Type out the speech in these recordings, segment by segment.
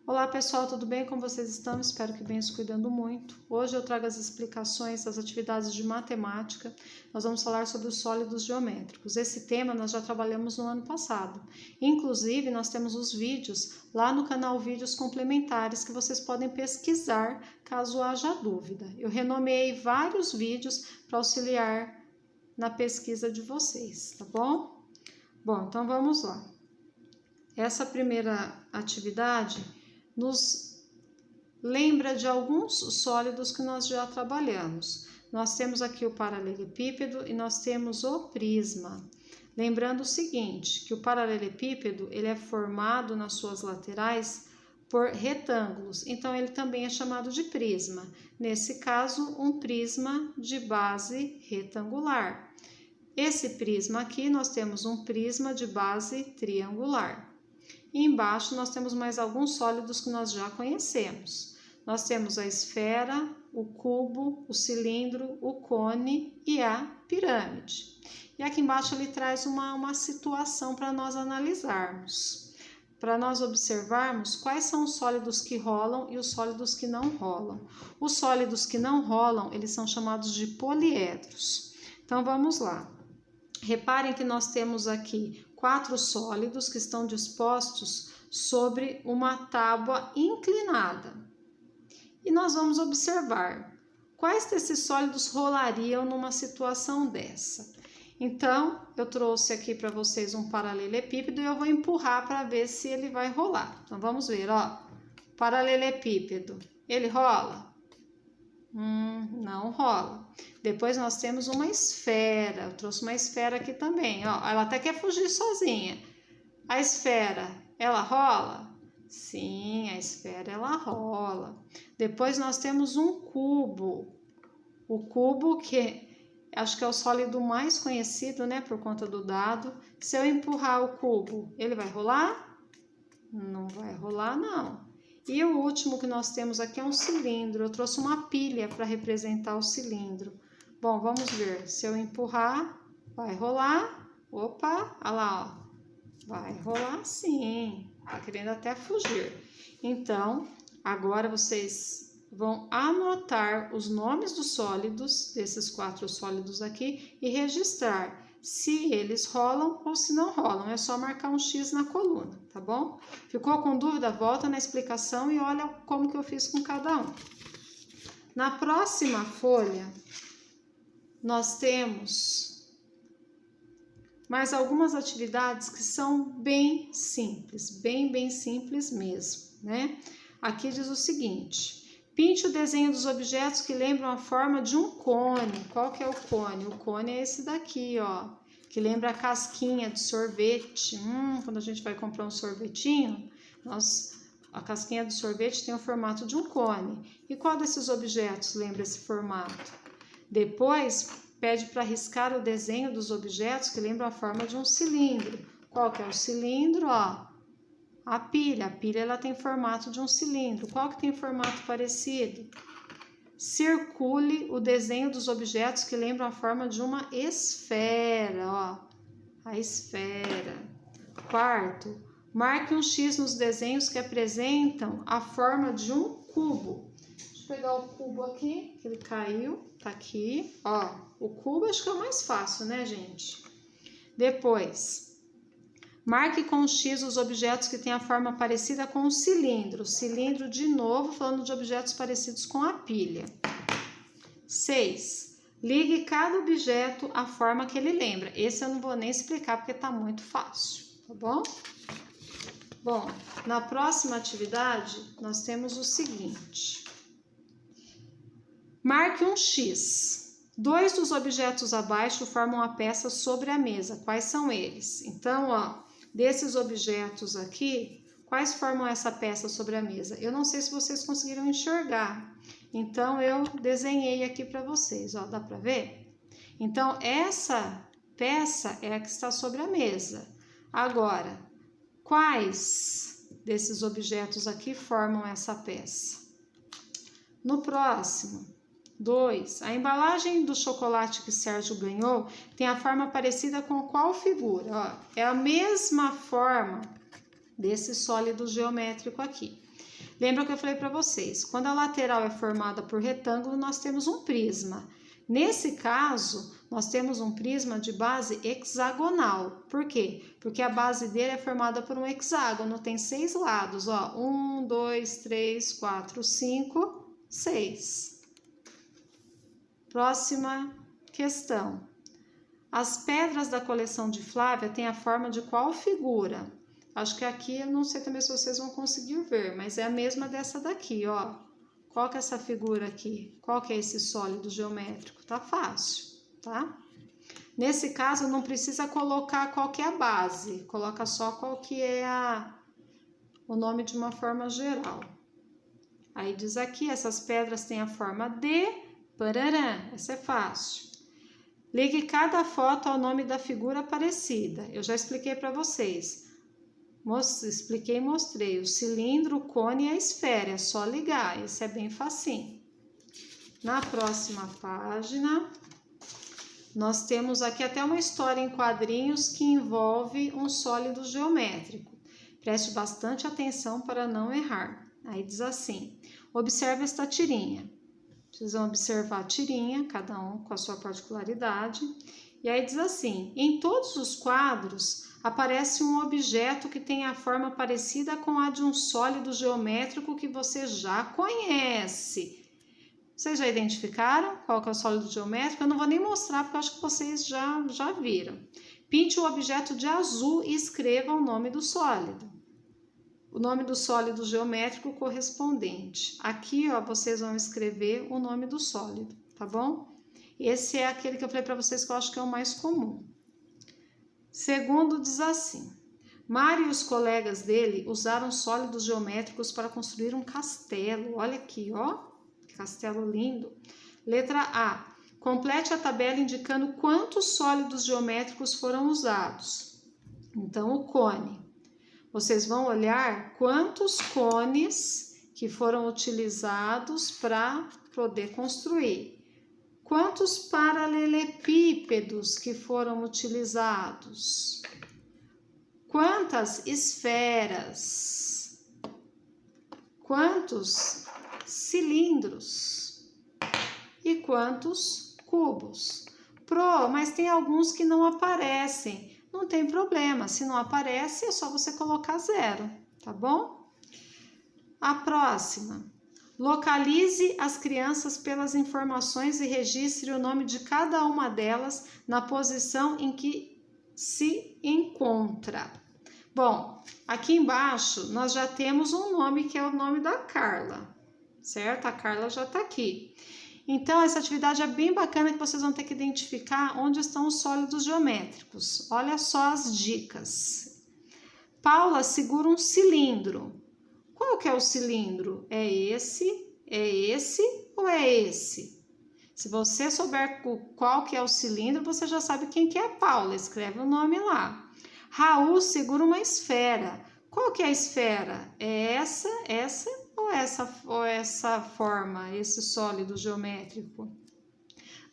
Olá pessoal, tudo bem? Como vocês estão? Espero que bem, se cuidando muito. Hoje eu trago as explicações das atividades de matemática. Nós vamos falar sobre os sólidos geométricos. Esse tema nós já trabalhamos no ano passado. Inclusive, nós temos os vídeos lá no canal Vídeos Complementares que vocês podem pesquisar caso haja dúvida. Eu renomeei vários vídeos para auxiliar na pesquisa de vocês, tá bom? Bom, então vamos lá. Essa primeira atividade nos lembra de alguns sólidos que nós já trabalhamos. Nós temos aqui o paralelepípedo e nós temos o prisma. Lembrando o seguinte, que o paralelepípedo ele é formado nas suas laterais por retângulos, então ele também é chamado de prisma. Nesse caso, um prisma de base retangular. Esse prisma aqui, nós temos um prisma de base triangular. E embaixo nós temos mais alguns sólidos que nós já conhecemos. Nós temos a esfera, o cubo, o cilindro, o cone e a pirâmide. E aqui embaixo ele traz uma situação para nós analisarmos. Para nós observarmos quais são os sólidos que rolam e os sólidos que não rolam. Os sólidos que não rolam, eles são chamados de poliedros. Então vamos lá. Reparem que nós temos aqui 4 sólidos que estão dispostos sobre uma tábua inclinada. E nós vamos observar quais desses sólidos rolariam numa situação dessa. Então, eu trouxe aqui para vocês um paralelepípedo e eu vou empurrar para ver se ele vai rolar. Então, vamos ver, ó. Paralelepípedo, ele rola? Não rola. Depois nós temos uma esfera. Eu trouxe uma esfera aqui também, ó. Ela até quer fugir sozinha. A esfera, ela rola? Sim, a esfera ela rola. Depois nós temos um cubo. O cubo que acho que é o sólido mais conhecido, né, por conta do dado. Se eu empurrar o cubo, ele vai rolar? Não vai rolar, não. E o último que nós temos aqui é um cilindro. Eu trouxe uma pilha para representar o cilindro. Bom, vamos ver. Se eu empurrar, vai rolar. Opa, olha lá, ó. Vai rolar sim. Tá querendo até fugir. Então, agora vocês vão anotar os nomes dos sólidos, desses 4 sólidos aqui, e registrar se eles rolam ou se não rolam. É só marcar um X na coluna, tá bom? Ficou com dúvida? Volta na explicação e olha como que eu fiz com cada um. Na próxima folha, nós temos mais algumas atividades que são bem simples, bem simples mesmo, né? Aqui diz o seguinte: pinte o desenho dos objetos que lembram a forma de um cone. Qual que é o cone? O cone é esse daqui, ó, que lembra a casquinha de sorvete. Quando a gente vai comprar um sorvetinho, a casquinha do sorvete tem o formato de um cone. E qual desses objetos lembra esse formato? Depois, pede para riscar o desenho dos objetos que lembram a forma de um cilindro. Qual que é o cilindro? Ó, a pilha ela tem formato de um cilindro. Qual que tem formato parecido? Circule o desenho dos objetos que lembram a forma de uma esfera, ó, a esfera. Quarto, marque um X nos desenhos que apresentam a forma de um cubo. Deixa eu pegar o cubo aqui, que ele caiu, tá aqui, ó. O cubo acho que é o mais fácil, né, gente? Depois, marque com um X os objetos que têm a forma parecida com o cilindro. Cilindro, de novo, falando de objetos parecidos com a pilha. 6. Ligue cada objeto à forma que ele lembra. Esse eu não vou nem explicar porque tá muito fácil, tá bom? Bom, na próxima atividade, nós temos o seguinte. Marque um X. 2 dos objetos abaixo formam a peça sobre a mesa. Quais são eles? Então, ó, desses objetos aqui, quais formam essa peça sobre a mesa? Eu não sei se vocês conseguiram enxergar. Então, eu desenhei aqui para vocês, ó, dá para ver? Então, essa peça é a que está sobre a mesa. Agora, quais desses objetos aqui formam essa peça? No próximo, 2. A embalagem do chocolate que Sérgio ganhou tem a forma parecida com qual figura? Ó, é a mesma forma desse sólido geométrico aqui. Lembra que eu falei para vocês, quando a lateral é formada por retângulo, nós temos um prisma. Nesse caso, nós temos um prisma de base hexagonal. Por quê? Porque a base dele é formada por um hexágono, tem 6 lados, ó. 1, 2, 3, 4, 5, 6. Próxima questão. As pedras da coleção de Flávia têm a forma de qual figura? Acho que aqui, eu não sei também se vocês vão conseguir ver, mas é a mesma dessa daqui, ó. Qual que é essa figura aqui? Qual que é esse sólido geométrico? Tá fácil, tá? Nesse caso, não precisa colocar qual que é a base. Coloca só qual que é o nome de uma forma geral. Aí diz aqui, essas pedras têm a forma de... Parará, essa é fácil. Ligue cada foto ao nome da figura parecida. Eu já expliquei para vocês. Expliquei e mostrei o cilindro, o cone e a esfera, é só ligar, isso é bem facinho. Na próxima página, nós temos aqui até uma história em quadrinhos que envolve um sólido geométrico. Preste bastante atenção para não errar. Aí diz assim, observe esta tirinha. Vocês vão observar a tirinha, cada um com a sua particularidade. E aí diz assim, em todos os quadros aparece um objeto que tem a forma parecida com a de um sólido geométrico que você já conhece. Vocês já identificaram qual que é o sólido geométrico? Eu não vou nem mostrar porque eu acho que vocês já viram. Pinte o objeto de azul e escreva o nome do sólido. O nome do sólido geométrico correspondente. Aqui, ó, vocês vão escrever o nome do sólido, tá bom? Esse é aquele que eu falei para vocês que eu acho que é o mais comum. Segundo diz assim, Mário e os colegas dele usaram sólidos geométricos para construir um castelo. Olha aqui, ó, que castelo lindo. Letra A, complete a tabela indicando quantos sólidos geométricos foram usados. Então, o cone. Vocês vão olhar quantos cones que foram utilizados para poder construir. Quantos paralelepípedos que foram utilizados? Quantas esferas? Quantos cilindros? E quantos cubos? Mas tem alguns que não aparecem. Não tem problema, se não aparece é só você colocar 0, tá bom? A próxima. Localize as crianças pelas informações e registre o nome de cada uma delas na posição em que se encontra. Bom, aqui embaixo nós já temos um nome que é o nome da Carla, certo? A Carla já está aqui. Então, essa atividade é bem bacana que vocês vão ter que identificar onde estão os sólidos geométricos. Olha só as dicas. Paula segura um cilindro. Qual que é o cilindro? É esse ou é esse? Se você souber qual que é o cilindro, você já sabe quem que é a Paula. Escreve o nome lá. Raul segura uma esfera. Qual que é a esfera? É essa ou essa forma, esse sólido geométrico?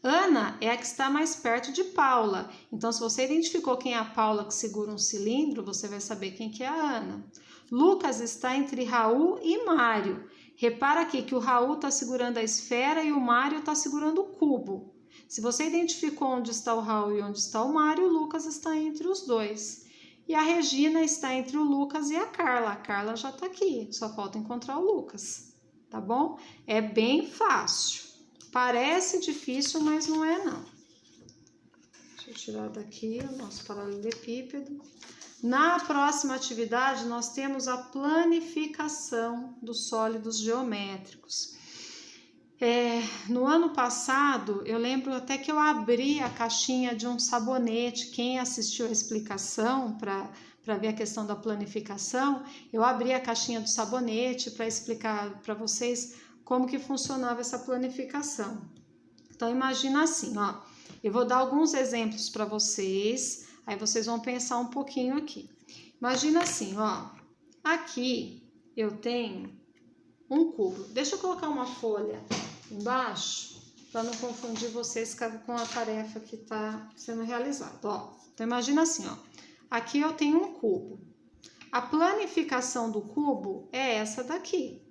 Ana é a que está mais perto de Paula. Então, se você identificou quem é a Paula que segura um cilindro, você vai saber quem que é a Ana. Lucas está entre Raul e Mário. Repara aqui que o Raul está segurando a esfera e o Mário está segurando o cubo. Se você identificou onde está o Raul e onde está o Mário, o Lucas está entre os dois. E a Regina está entre o Lucas e a Carla. A Carla já está aqui, só falta encontrar o Lucas, tá bom? É bem fácil. Parece difícil, mas não é não. Deixa eu tirar daqui o nosso paralelepípedo. Na próxima atividade, nós temos a planificação dos sólidos geométricos. No ano passado, eu lembro até que eu abri a caixinha de um sabonete. Quem assistiu a explicação para ver a questão da planificação, eu abri a caixinha do sabonete para explicar para vocês como que funcionava essa planificação. Então, imagina assim, ó, eu vou dar alguns exemplos para vocês, aí vocês vão pensar um pouquinho aqui. Imagina assim, ó, aqui eu tenho um cubo. Deixa eu colocar uma folha embaixo para não confundir vocês com a tarefa que está sendo realizada. Ó, então imagina assim, ó, aqui eu tenho um cubo. A planificação do cubo é essa daqui.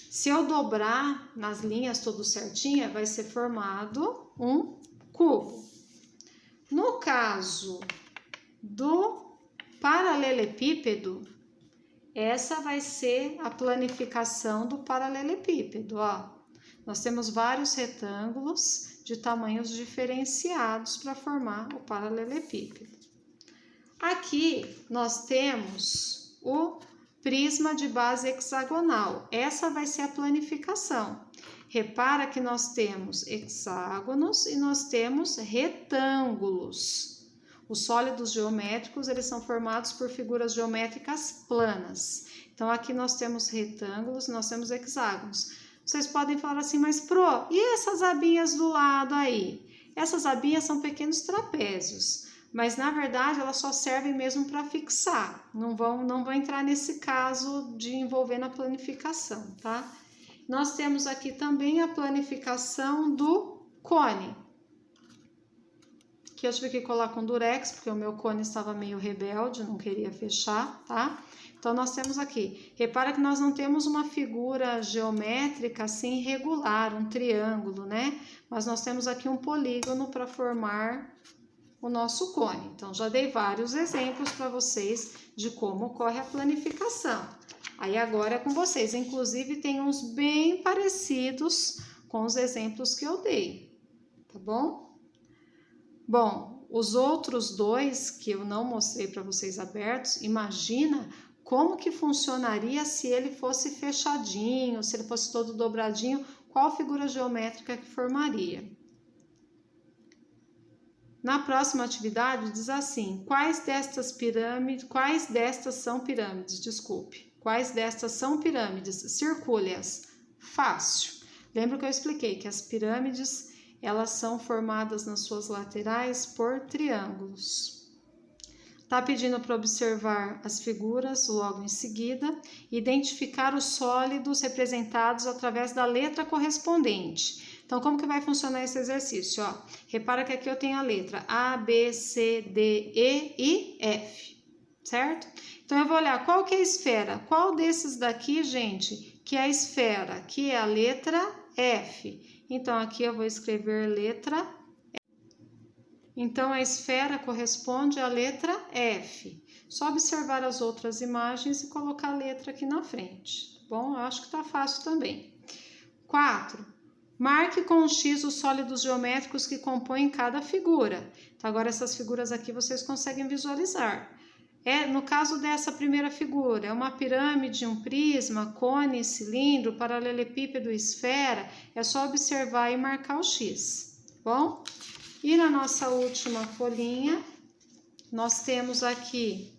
Se eu dobrar nas linhas tudo certinha, vai ser formado um cubo. No caso do paralelepípedo, essa vai ser a planificação do paralelepípedo, ó. Nós temos vários retângulos de tamanhos diferenciados para formar o paralelepípedo. Aqui nós temos o prisma de base hexagonal. Essa vai ser a planificação. Repara que nós temos hexágonos e nós temos retângulos. Os sólidos geométricos, eles são formados por figuras geométricas planas. Então, aqui nós temos retângulos, nós temos hexágonos. Vocês podem falar assim, mas Pro, e essas abinhas do lado aí? Essas abinhas são pequenos trapézios, mas na verdade elas só servem mesmo para fixar. Não vão entrar nesse caso de envolver na planificação, tá? Nós temos aqui também a planificação do cone. Que eu tive que colar com durex, porque o meu cone estava meio rebelde, não queria fechar, tá? Então, nós temos aqui, repara que nós não temos uma figura geométrica assim regular, um triângulo, né? Mas nós temos aqui um polígono para formar o nosso cone. Então, já dei vários exemplos para vocês de como ocorre a planificação. Aí, agora é com vocês. Inclusive, tem uns bem parecidos com os exemplos que eu dei, tá bom? Bom, os outros dois que eu não mostrei para vocês abertos, imagina como que funcionaria se ele fosse fechadinho, se ele fosse todo dobradinho, qual figura geométrica que formaria. Na próxima atividade diz assim, quais destas são pirâmides, desculpe, quais destas são pirâmides, circule-as, fácil. Lembra que eu expliquei que as pirâmides elas são formadas nas suas laterais por triângulos. Tá pedindo para observar as figuras logo em seguida, identificar os sólidos representados através da letra correspondente. Então, como que vai funcionar esse exercício? Ó, repara que aqui eu tenho a letra A, B, C, D, E e F, certo? Então, eu vou olhar qual que é a esfera. Qual desses daqui, gente, que é a esfera? Aqui é a letra F. Então, aqui eu vou escrever letra F. Então, a esfera corresponde à letra F. Só observar as outras imagens e colocar a letra aqui na frente, tá bom? Eu acho que tá fácil também. 4. Marque com um X os sólidos geométricos que compõem cada figura. Então, agora essas figuras aqui vocês conseguem visualizar. No caso dessa primeira figura, é uma pirâmide, um prisma, cone, cilindro, paralelepípedo, esfera. É só observar e marcar o X, tá bom? E na nossa última folhinha, nós temos aqui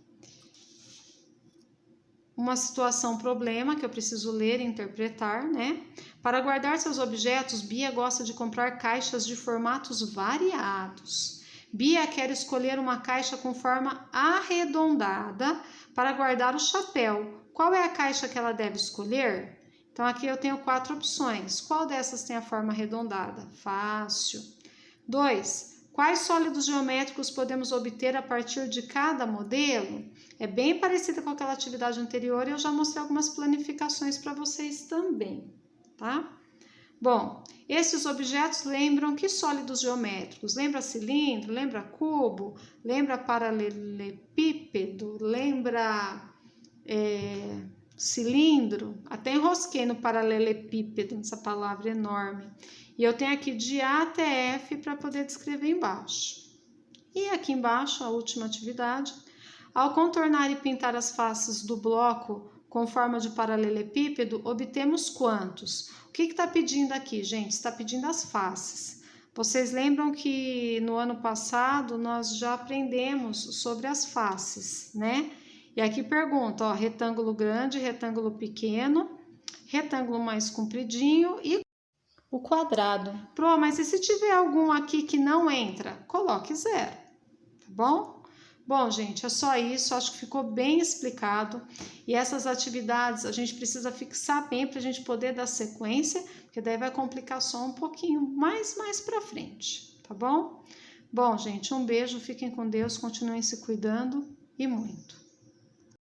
uma situação problema que eu preciso ler e interpretar, né? Para guardar seus objetos, Bia gosta de comprar caixas de formatos variados. Bia quer escolher uma caixa com forma arredondada para guardar o chapéu. Qual é a caixa que ela deve escolher? Então, aqui eu tenho 4 opções. Qual dessas tem a forma arredondada? Fácil. 2. Quais sólidos geométricos podemos obter a partir de cada modelo? É bem parecida com aquela atividade anterior e eu já mostrei algumas planificações para vocês também, tá? Bom, esses objetos lembram que sólidos geométricos? Lembra cilindro? Lembra cubo? Lembra paralelepípedo? Lembra cilindro? Até enrosquei no paralelepípedo, essa palavra enorme. E eu tenho aqui de A até F para poder descrever embaixo. E aqui embaixo, a última atividade. Ao contornar e pintar as faces do bloco com forma de paralelepípedo, obtemos quantos? O que está pedindo aqui, gente? Está pedindo as faces. Vocês lembram que no ano passado nós já aprendemos sobre as faces, né? E aqui pergunta, ó, retângulo grande, retângulo pequeno, retângulo mais compridinho e o quadrado. Pro, mas e se tiver algum aqui que não entra? Coloque 0, tá bom? Bom, gente, é só isso, acho que ficou bem explicado. E essas atividades a gente precisa fixar bem para a gente poder dar sequência, porque daí vai complicar só um pouquinho mais para frente, tá bom? Bom, gente, um beijo, fiquem com Deus, continuem se cuidando e muito.